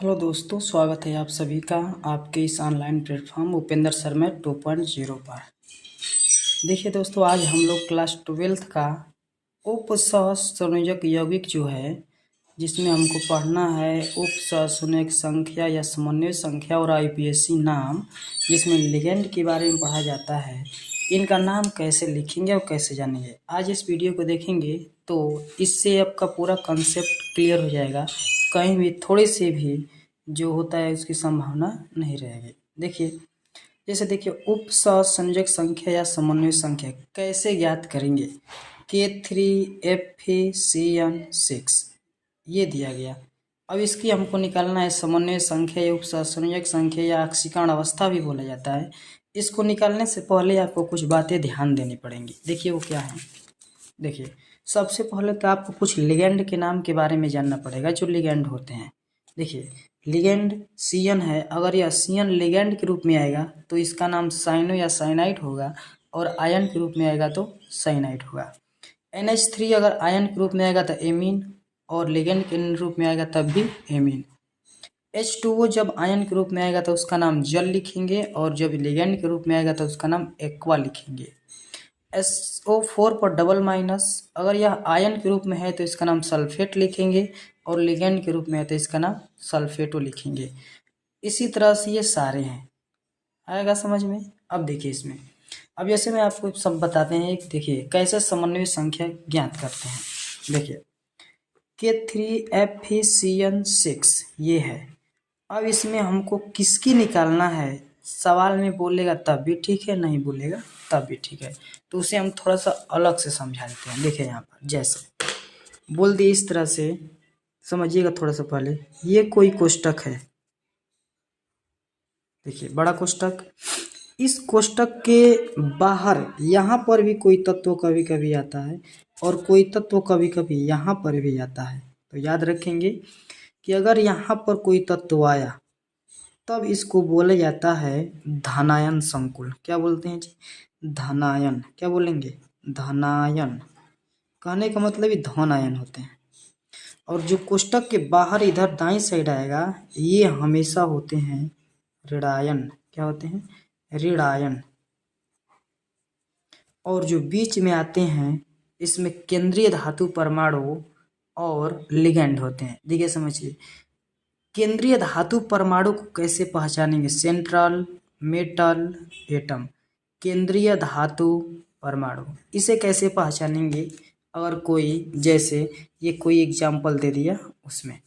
Hello दोस्तों, स्वागत है आप सभी का आपके इस ऑनलाइन प्लेटफॉर्म उपेंद्र शर्मा 2.0 पर। देखिए दोस्तों, आज हम लोग क्लास 12th का उपसहसंयोजक यौगिक जो है, जिसमें हमको पढ़ना है उपसहसंयोजक संख्या या समन्वय संख्या और आईपीएसी नाम, जिसमें लिगेंड के बारे में पढ़ा जाता है। इनका नाम कैसे लिखेंगे और कैसे जानेंगे, आज इस वीडियो को देखेंगे तो इससे आपका पूरा कंसेप्ट क्लियर हो जाएगा। कहीं भी थोड़े से भी जो होता है उसकी संभावना नहीं रहेगी। देखिए, जैसे देखिए, उपसहसंयोजक संख्या या समन्वय संख्या कैसे ज्ञात करेंगे। K3FeCN6 ये दिया गया। अब इसकी हमको निकालना है समन्वय संख्या या उपसहसंयोजक संख्या या ऑक्सीकरण अवस्था भी बोला जाता है। इसको निकालने से पहले आपको कुछ बातें ध्यान देनी पड़ेंगी। देखिए वो क्या है। देखिए, सबसे पहले तो आपको कुछ लिगेंड के नाम के बारे में जानना पड़ेगा, जो लिगेंड होते हैं। देखिए, लिगेंड सीएन है, अगर यह सीएन लिगेंड के रूप में आएगा तो इसका नाम साइनो या साइनाइड होगा, और आयन के रूप में आएगा तो साइनाइड होगा। NH3 अगर आयन के रूप में आएगा तो एमीन, और लिगेंड के रूप में आएगा तब भी एमीन। H2O जब आयन के रूप में आएगा तो उसका नाम जल लिखेंगे, और जब लिगेंड के रूप में आएगा तो उसका नाम एक्वा लिखेंगे। SO4 पर डबल माइनस, अगर यह आयन के रूप में है तो इसका नाम सल्फेट लिखेंगे, और लिगेंड के रूप में है तो इसका नाम सल्फेटो लिखेंगे। इसी तरह से ये सारे हैं, आएगा समझ में। अब देखिए इसमें, अब जैसे मैं आपको सब बताते हैं, एक देखिए कैसे समन्वय संख्या ज्ञात करते हैं। देखिए, K3FeCN6 ये है। अब इसमें हमको किसकी निकालना है, सवाल में बोलेगा तब भी ठीक है, नहीं बोलेगा तब भी ठीक है, तो उसे हम थोड़ा सा अलग से समझा देते हैं। देखिए यहाँ पर जैसे बोल दिए इस तरह से, समझिएगा थोड़ा सा पहले। ये कोई कोष्टक है, देखिए बड़ा कोष्टक। इस कोष्टक के बाहर यहाँ पर भी कोई तत्व कभी कभी आता है, और कोई तत्व कभी कभी यहाँ पर भी आता है। तो याद रखेंगे कि अगर यहाँ पर कोई तत्व आया तब इसको बोला जाता है धनायन संकुल। क्या बोलते हैं जी? धनायन। क्या बोलेंगे? धनायन। कहने का मतलब ही धन आयन होते हैं। और जो कोष्टक के बाहर इधर दाईं साइड आएगा, ये हमेशा होते हैं ऋणायन। क्या होते हैं? ऋणायन। और जो बीच में आते हैं, इसमें केंद्रीय धातु परमाणु और लिगेंड होते हैं। देखिए समझिए, केंद्रीय धातु परमाणु को कैसे पहचानेंगे? सेंट्रल मेटल एटम, केंद्रीय धातु परमाणु, इसे कैसे पहचानेंगे? अगर कोई, जैसे ये कोई एग्जाम्पल दे दिया उसमें,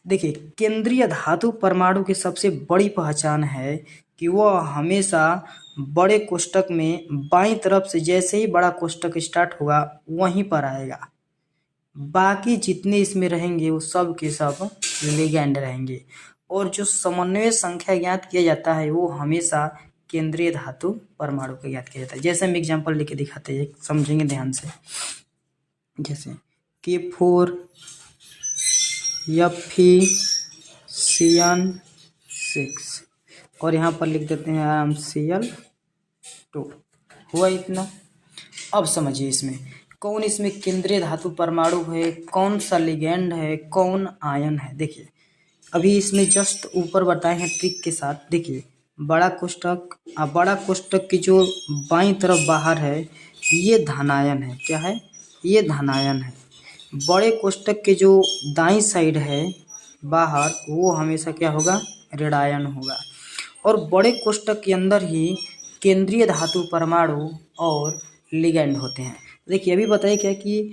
देखिए केंद्रीय धातु परमाणु की सबसे बड़ी पहचान है कि वह हमेशा बड़े कोष्टक में बाईं तरफ से, जैसे ही बड़ा कोष्टक स्टार्ट होगा वहीं पर आएगा। बाकी जितने इसमें रहेंगे वो सब के सब लिगेंड रहेंगे। और जो समन्वय संख्या ज्ञात किया जाता है वो हमेशा केंद्रीय धातु परमाणु को ज्ञात किया जाता है। जैसे हम एग्जाम्पल लेके दिखाते हैं, समझेंगे ध्यान से। जैसे K4FeCN6, और यहाँ पर लिख देते हैं Cl2। हुआ इतना। अब समझिए इसमें कौन, इसमें केंद्रीय धातु परमाणु है, कौन सा लिगेंड है, कौन आयन है। देखिए अभी इसमें जस्ट ऊपर बताए हैं ट्रिक के साथ। देखिए बड़ा कोष्टक, बड़ा कोष्टक की जो बाईं तरफ बाहर है ये धनायन है। क्या है? ये धनायन है। बड़े कोष्टक के जो दाईं साइड है बाहर, वो हमेशा क्या होगा? ऋणायन होगा। और बड़े कोष्टक के अंदर ही केंद्रीय धातु परमाणु और लिगेंड होते हैं। देखिए अभी बताइए क्या कि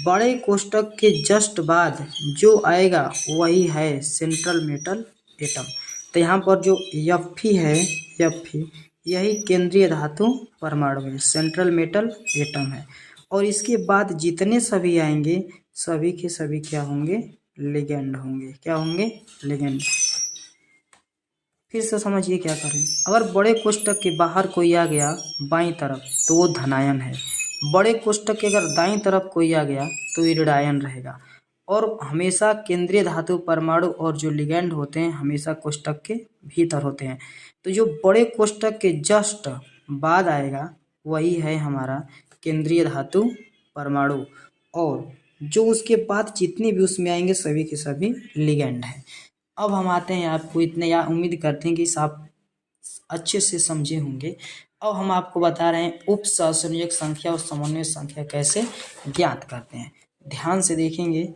बड़े कोष्टक के जस्ट बाद जो आएगा वही है सेंट्रल मेटल एटम। तो यहाँ पर जो Fe है, Fe यही केंद्रीय धातु परमाणु है, सेंट्रल मेटल एटम है। और इसके बाद जितने सभी आएंगे सभी के सभी क्या होंगे? लिगेंड होंगे। क्या होंगे? लिगेंड। फिर से समझिए क्या करें। अगर बड़े कोष्टक के बाहर कोई आ गया बाईं तरफ तो वो धनायन है। बड़े कोष्टक के अगर दाईं तरफ कोई आ गया तो ये ऋणायन रहेगा। और हमेशा केंद्रीय धातु परमाणु और जो लिगेंड होते हैं हमेशा कोष्टक के भीतर होते हैं। तो जो बड़े कोष्टक के जस्ट बाद आएगा वही है हमारा केंद्रीय धातु परमाणु, और जो उसके बाद जितने भी उसमें आएंगे सभी के सभी लिगेंड हैं। अब हम आते हैं आपको इतने, या उम्मीद करते हैं कि आप अच्छे से समझे होंगे। अब हम आपको बता रहे हैं उप सहसंयोजक संख्या और समन्वय संख्या कैसे ज्ञात करते हैं। ध्यान से देखेंगे,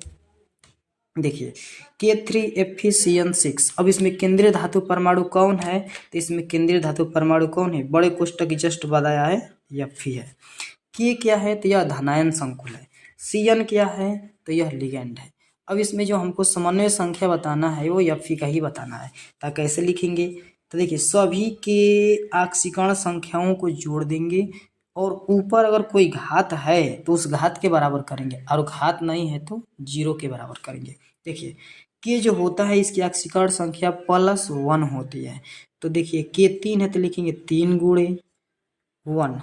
देखिए K3Fe अब इसमें केंद्रीय धातु परमाणु कौन है, तो इसमें केंद्रीय धातु परमाणु कौन है, बड़े कोष्ठक की जस्ट बताया है, Fe है। K क्या है, तो यह धनायन संकुल है। Cn क्या है, तो यह लिगेंड है। अब इसमें जो हमको समन्वय संख्या बताना है वो Fe का ही बताना है। तो कैसे लिखेंगे, तो देखिए सभी के आक्सीकरण संख्याओं को जोड़ देंगे और ऊपर अगर कोई घात है तो उस घात के बराबर करेंगे और घात नहीं है तो 0 के बराबर करेंगे। देखिए के जो होता है इसकी आक्सीकरण संख्या +1 होती है। तो देखिए के 3 है तो लिखेंगे 3 गुणे 1।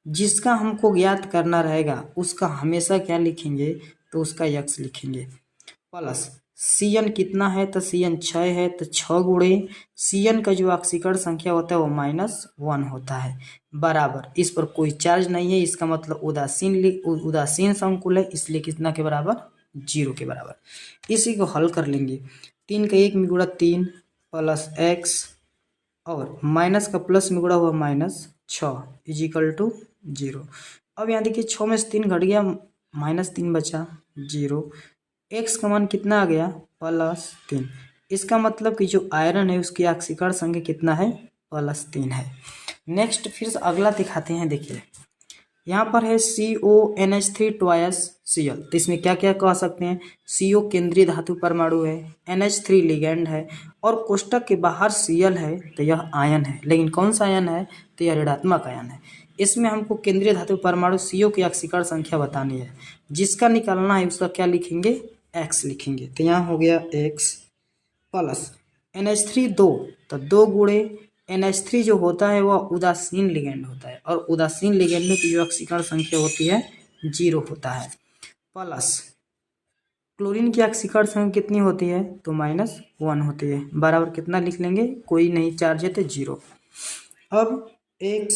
जिसका हमको ज्ञात करना रहेगा उसका हमेशा क्या लिखेंगे, तो उसका यक्स लिखेंगे। प्लस Cn कितना है, तो Cn 6 है तो 6 गुणे Cn का जो ऑक्सीकरण संख्या होता है वो -1 होता है, बराबर इस पर कोई चार्ज नहीं है, इसका मतलब उदासीन संकुल है, इसलिए कितना के बराबर, 0 के बराबर। इसी को हल कर लेंगे। 3 का 1 में गुणा 3 प्लस x और माइनस का प्लस में गुणा हुआ -6 इजिकल टू 0। अब यहाँ देखिए 6 में से 3 घट गया, -3 बचा 0। x का मान कितना आ गया, +3। इसका मतलब कि जो आयरन है उसकी ऑक्सीकरण संख्या कितना है, +3 है। नेक्स्ट फिर से अगला दिखाते हैं। देखिए यहाँ पर है CONH3 ट्वाइस Cl, तो इसमें क्या क्या कह सकते हैं, CO केंद्रीय धातु परमाणु है, NH3 लिगेंड है और कोष्टक के बाहर Cl है, तो यह आयन है। लेकिन कौन सा आयन है, तो यह ऋणात्मक आयन है। इसमें हमको केंद्रीय धातु परमाणु CO की ऑक्सीकरण संख्या बतानी है, जिसका निकालना है उसका क्या लिखेंगे, x लिखेंगे। तो यहाँ हो गया x प्लस NH3 2, तो 2 गुणे NH3 जो होता है वह उदासीन लिगेंड होता है और उदासीन लिगेंड में जो ऑक्सीकरण संख्या होती है 0 होता है। प्लस क्लोरीन की ऑक्सीकरण संख्या कितनी होती है, तो -1 होती है, बराबर कितना लिख लेंगे, कोई नहीं चार्ज है तो 0। अब x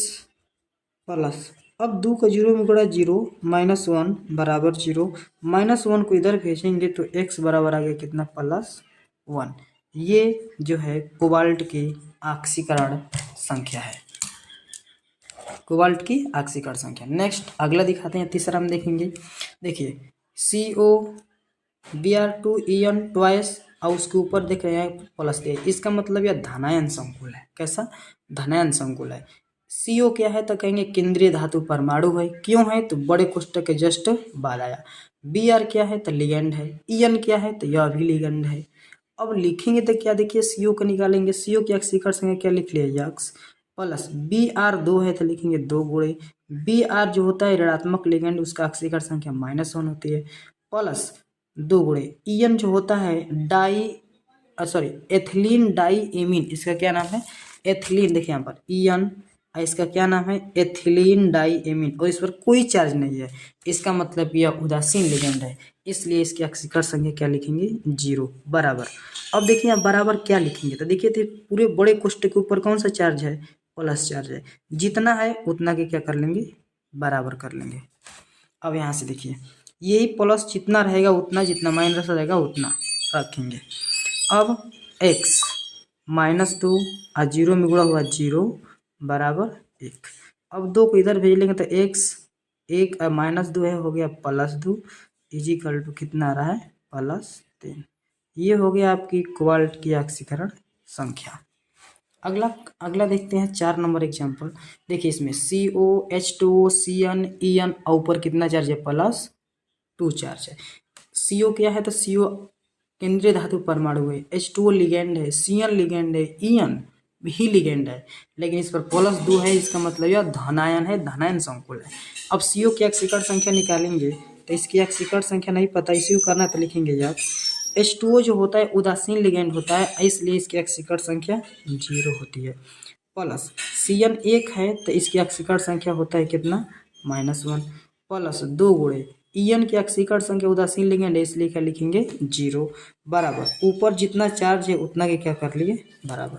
प्लस, अब 2 का 0 में गुणा 0 -1 बराबर 0, -1 को इधर भेजेंगे तो x बराबर आ गया कितना, +1। ये जो है कोबाल्ट की ऑक्सीकरण संख्या है, कोबाल्ट की ऑक्सीकरण संख्या। नेक्स्ट अगला दिखाते हैं, तीसरा हम देखेंगे। देखिए COBr2En ट्वाइस और उसके ऊपर देख रहे हैं +3, इसका मतलब यह धनायन संकुल है। कैसा, धनायन संकुल है। CO क्या है, तो कहेंगे केंद्रीय धातु परमाणु है। क्यों है, तो बड़े कोष्ठक के जस्ट बाद आया। Br क्या है, तो लिगेंड है। En क्या है, तो यह भी लिगेंड है। अब लिखेंगे तो क्या, देखिए CO को निकालेंगे, CO की ऑक्सीकरण संख्या क्या लिख लिया, यक्स प्लस Br 2 है तो लिखेंगे 2 गुणे Br जो होता है ऋणात्मक लिगेंड, उसका ऑक्सीकरण संख्या -1 होती है, प्लस 2 गुणे En जो होता है एथिलीन डाई एमीन, इसका क्या नाम है, एथिलीन। देखिए यहाँ पर En, इसका क्या नाम है, एथिलीन डाई एमीन, और इस पर कोई चार्ज नहीं है, इसका मतलब यह उदासीन लिगेंड है, इसलिए इसकी ऑक्सीकरण संख्या क्या लिखेंगे, 0 बराबर। अब देखिए यहाँ बराबर क्या लिखेंगे, तो देखिए तो पूरे बड़े कोष्ठक के ऊपर कौन सा चार्ज है, प्लस चार्ज है, जितना है उतना के क्या कर लेंगे, बराबर कर लेंगे। अब यहाँ से देखिए यही प्लस जितना रहेगा उतना, जितना माइनस रहेगा उतना रखेंगे। अब x -2 और 0 में गुणा हुआ 0 बराबर 1। अब 2 को इधर भेज लेंगे तो x 1 -2 है, हो गया +2 इजिकल टू कितना आ रहा है, +3। ये हो गया आपकी कोबाल्ट की ऑक्सीकरण संख्या। अगला देखते हैं 4 नंबर एग्जाम्पल। देखिए इसमें CO H2O Cn En और ऊपर कितना चार्ज है, +2 चार्ज है। CO क्या है, तो CO केंद्रीय धातु परमाणु है, H2O लिगेंड है, Cn लिगेंड है, En भी लिगेंड है, लेकिन इस पर +2 है, इसका मतलब यह धनायन है, धनायन संकुल है। अब CO की ऑक्सीकरण संख्या निकालेंगे तो इसकी ऑक्सीकरण संख्या नहीं पता, इसी को करना तो लिखेंगे यार। H2O जो होता है उदासीन लिगेंड होता है, इसलिए इसकी ऑक्सीकरण संख्या 0 होती है। प्लस Cn 1 है तो इसकी ऑक्सीकरण संख्या होता है कितना, -1 प्लस 2 गुणे En की ऑक्सीकरण संख्या उदासीन लिगेंड है, इसलिए क्या लिखेंगे, 0 बराबर ऊपर जितना चार्ज है उतना के क्या कर लिए, बराबर।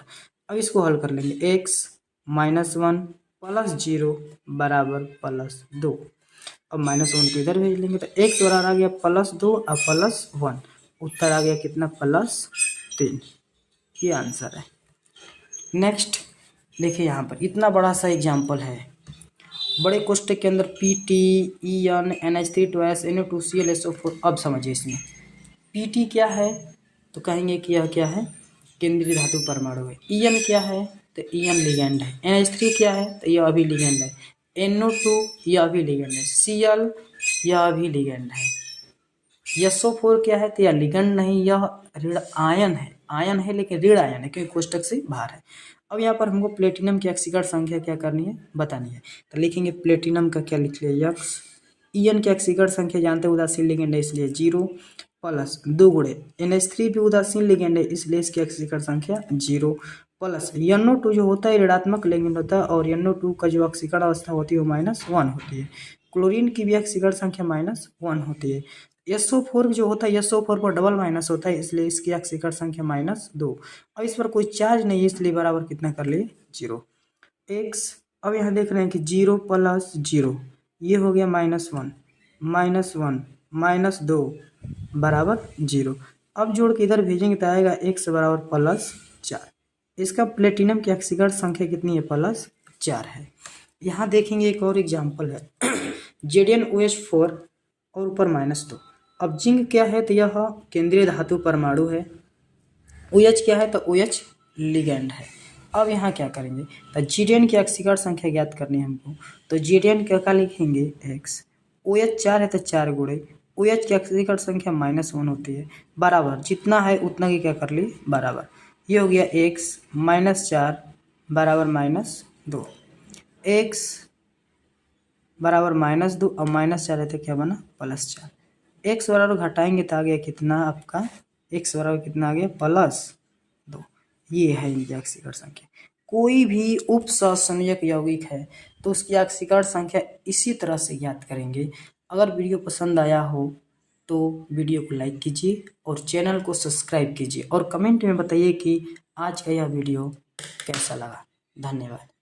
अब इसको हल कर लेंगे, x -1 प्लस 0 बराबर +2। अब -1 को इधर भेज लेंगे तो x बराबर आ गया +2 और +1, उत्तर आ गया कितना, +3। 3, ये आंसर है। नेक्स्ट देखिए यहाँ पर इतना बड़ा सा एग्जाम्पल है, बड़े कोष्टक के अंदर Pt, En, NH3 NO2Cl SO4। अब समझिए इसमें Pt क्या है तो कहेंगे कि यह क्या है, केंद्रीय धातु परमाणु है। En क्या है तो En लिगेंड है। NH3 क्या है तो यह भी लिगेंड है। NO2 यह भी लिगेंड है। Cl यह भी लिगेंड है। SO4 क्या है तो यह लिगेंड नहीं, यह ऋण आयन है। आयन है लेकिन ऋण आयन है क्योंकि कोष्टक से बाहर है। अब यहाँ पर हमको प्लेटिनम की ऑक्सीकरण संख्या क्या करनी है बतानी है, तो लिखेंगे प्लेटिनम का क्या लिख लिया यक्स। En की ऑक्सीकरण संख्या जानते हैं उदासीन लिगेंड है इसलिए 0 प्लस 2 गुणे NH3 भी उदासीन लिगेंड है इसलिए इसकी ऑक्सीकरण संख्या 0 प्लस NO2 जो होता है ऋणात्मक लिगेंड होता है और NO2 का जो ऑक्सीकरण अवस्था होती है वो -1 होती है। क्लोरीन की भी ऑक्सीकरण संख्या -1 होती है। SO4 जो होता है SO4 पर डबल माइनस होता है इसलिए इसकी ऑक्सीकरण संख्या -2। अब इस पर कोई चार्ज नहीं है इसलिए बराबर कितना कर लिए 0 x। अब यहाँ देख रहे हैं कि 0 प्लस 0 ये हो गया -1 -2 बराबर 0। अब जोड़ के इधर भेजेंगे तो आएगा x बराबर +4। इसका प्लेटिनम की ऑक्सीकरण संख्या कितनी है +4 है। यहाँ देखेंगे एक और एग्जाम्पल है ZnOH4 और ऊपर -2। अब जिंक क्या है तो यह केंद्रीय धातु परमाणु है। OH क्या है तो OH लिगेंड है। अब यहाँ क्या करेंगे तो Zn की ऑक्सीकरण संख्या ज्ञात करनी है हमको, तो Zn क्या लिखेंगे x। OH 4 है तो 4 गुणे OH की ऑक्सीकरण संख्या -1 होती है बराबर जितना है उतना की क्या कर ली बराबर, ये हो गया x -4 बराबर -2। x बराबर -2 और -4 है तो क्या बना +4। x बराबर घटाएंगे तो आ गया कितना आपका, x बराबर कितना आ गया +2। ये है इनकी ऑक्सीकरण संख्या। कोई भी उपसहसंयोजक यौगिक है तो उसकी ऑक्सीकरण संख्या इसी तरह से ज्ञात करेंगे। अगर वीडियो पसंद आया हो तो वीडियो को लाइक कीजिए और चैनल को सब्सक्राइब कीजिए और कमेंट में बताइए कि आज का यह वीडियो कैसा लगा। धन्यवाद।